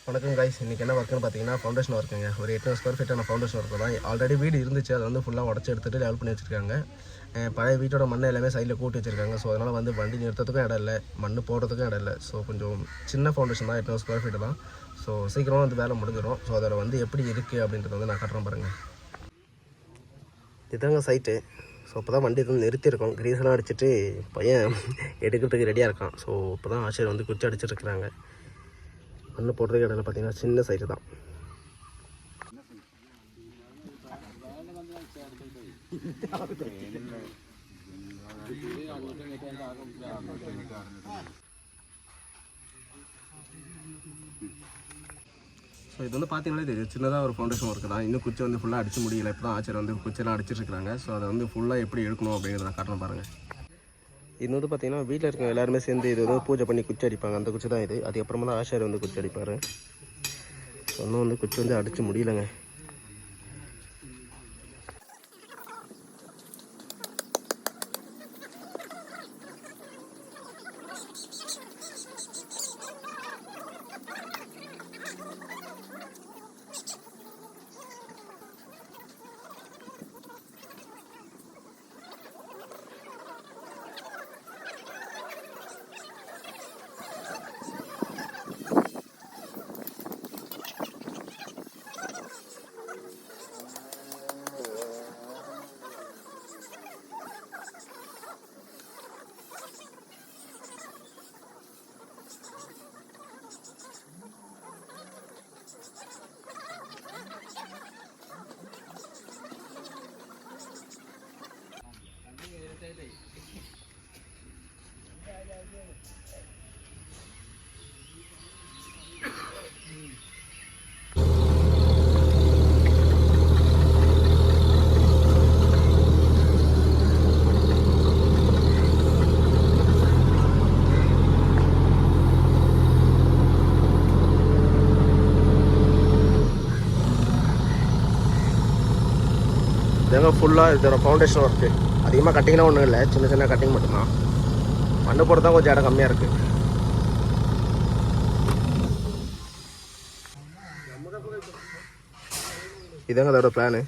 வணக்கம் கைஸ், இன்றைக்கி என்ன ஒர்க்குன்னு பார்த்தீங்கன்னா ஃபவுண்டேஷன் ஒர்க்குங்க. ஒரு 800 ஸ்கொயர் ஃபீட்டான ஃபவுண்டேஷன் ஒர்க்கு தான். ஆல்ரெடி வீடு இருந்துச்சு, அதை வந்து ஃபுல்லாக உடச்சி எடுத்துகிட்டு டெவலப் பண்ணி வச்சுருக்காங்க. பழைய வீட்டோட மண்ணை எல்லாமே சைடில் கூட்டி வச்சுருக்காங்க. ஸோ அதனால் வந்து வண்டி நிறுத்தத்துக்கும் இடம் இல்லை, மண் போடுறதுக்கும் இடம் இல்லை. ஸோ கொஞ்சம் சின்ன ஃபவுண்டேஷன் தான், 800 ஸ்கொயர் ஃபீட்டு தான். ஸோ சீக்கிரமாக வந்து வேலை முடிஞ்சிடும். ஸோ அதோட வந்து எப்படி இருக்குது அப்படின்றத வந்து நான் கட்டுறேன் பாருங்கள். இதுதாங்க சைட்டு. ஸோ இப்போ தான் வண்டி வந்து நிறுத்தியிருக்கோம். கிரீஸெல்லாம் அடிச்சுட்டு பையன் எடுக்கிறதுக்கு ரெடியாக இருக்கான். ஸோ இப்போ தான் ஆசிரியர் வந்து குச்சி அடிச்சிட்ருக்குறாங்க. மண்ணு போடுறதுக்கு இடம் பார்த்தீங்கன்னா சின்ன சைட்டு தான். ஸோ இது வந்து பார்த்தீங்கன்னா இது சின்னதாக ஒரு ஃபவுண்டேஷன் ஒர்க்கு தான். இன்னும் குச்சி வந்து ஃபுல்லாக அடிச்சு முடியல. இப்போ தான் ஆச்சர் வந்து குச்சியெல்லாம் அடிச்சிட்ருக்காங்க. ஸோ அதை வந்து ஃபுல்லாக எப்படி எடுக்கணும் அப்படிங்கிறத காட்டணும் பாருங்கள். இது வந்து பார்த்தீங்கன்னா வீட்டில் இருக்க எல்லாருமே சேர்ந்து இது வந்து பூஜை பண்ணி குச்சி அடிப்பாங்க. அந்த குச்சி தான் இது. அதுக்கப்புறமா தான் ஆசிரியர் வந்து குச்சி அடிப்பார். இன்னும் வந்து குச்சி வந்து அடித்து முடியலைங்க. இதங்க ஃபுல்லாக இதோட ஃபவுண்டேஷன் ஒர்க்கு. அதிகமாக கட்டிங்லாம் ஒன்றும் இல்லை, சின்ன சின்ன கட்டிங் மட்டும்தான். மண்ணு போட்டு தான் கொஞ்சம் இடம் கம்மியாக இருக்குது. இதாங்க அதோட பிளானு.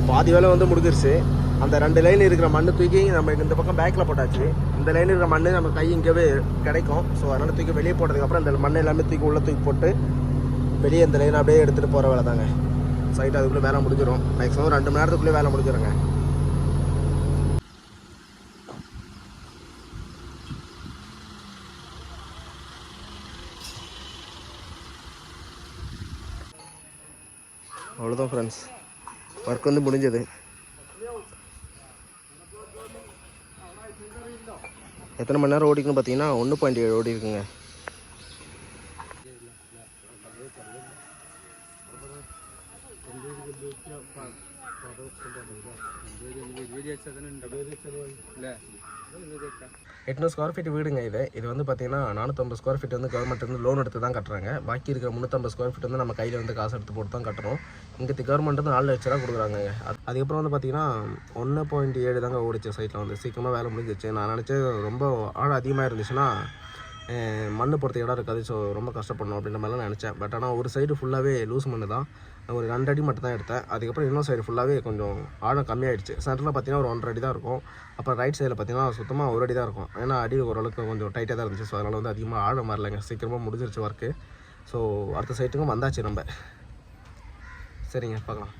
பாதி வேலை வந்து முடிஞ்சிருச்சு. அந்த 2 லைன் இருக்கிற மண்ணு தூக்கி நம்ம இந்த பக்கம் பேக்கில் போட்டாச்சு. இந்த லைன் இருக்கிற மண்ணு நம்ம கை இங்கேவே கிடைக்கும். ஸோ அதனால் தூக்கி வெளியே போட்டதுக்கப்புறம் இந்த மண்ணை எல்லாமே தூக்கி உள்ளே தூக்கி போட்டு வெளியே இந்த லைன் அப்படியே எடுத்துகிட்டு போகிற வேலை தாங்க. சைட் அதுக்குள்ளே வேலை முடிஞ்சிடும். மேக்ஸிமம் 2 மணி நேரத்துக்குள்ளே வேலை முடிஞ்சிடுங்க. அவ்வளோதான் ஃப்ரெண்ட்ஸ், ஒர்க் வந்து முடிஞ்சது. எத்தனை மணி நேரம் ஓடிக்குன்னு பார்த்தீங்கன்னா 1.7 ஓடி இருக்குங்க. எட்நூறு ஸ்கொயர் ஃபீட் வீடுங்க இது வந்து பார்த்தீங்கன்னா 450 ஸ்கொயர் ஃபீட் வந்து கவர்மெண்ட் வந்து லோன் எடுத்து தான் கட்டுறாங்க. பாக்கி இருக்கிற 350 ஸ்கொயர் ஃபீட் வந்து நம்ம கையில் வந்து காசு எடுத்து போட்டு தான் கட்டுறோம். இங்கே கவர்மெண்ட் வந்து 4 லட்ச ரூபா கொடுக்குறாங்க. அதுக்கப்புறம் வந்து பார்த்தீங்கன்னா 1.7 தாங்க ஓடிச்சு சைட்டில் வந்து சீக்கிரமாக வேலை முடிஞ்சிச்சு. நான் நினச்சேன் ரொம்ப ஆழம் அதிகமாக இருந்துச்சுன்னா மண் பொறுத்த இடம் இருக்காது, ஸோ ரொம்ப கஷ்டப்படணும் அப்படின்ற மாதிரிலாம் நினச்சேன். பட் ஆனால் ஒரு சைடு ஃபுல்லாகவே லூஸ் மண் தான், ஒரு 2 அடி மட்டும் தான் எடுத்தேன். அதுக்கப்புறம் இன்னொரு சைடு ஃபுல்லாகவே கொஞ்சம் ஆழம் கம்மியாகிடுச்சு. சென்டரில் பார்த்தீங்கன்னா ஒரு 1.5 அடி தான் இருக்கும். அப்புறம் ரைட் சைடில் பார்த்தீங்கன்னா சுத்தமாக 1 அடி தான் இருக்கும். ஏன்னா அடி ஓரளவுக்கு கொஞ்சம் டைட்டாக தான் இருந்துச்சு. ஸோ அதனால் வந்து அதிகமாக ஆழம் வரலைங்க, சீக்கிரமாக முடிஞ்சிருச்சு ஒர்க்கு. ஸோ அடுத்த சைட்டுக்கும் வந்தாச்சு நம்ம. சரிங்க, பார்க்கலாம்.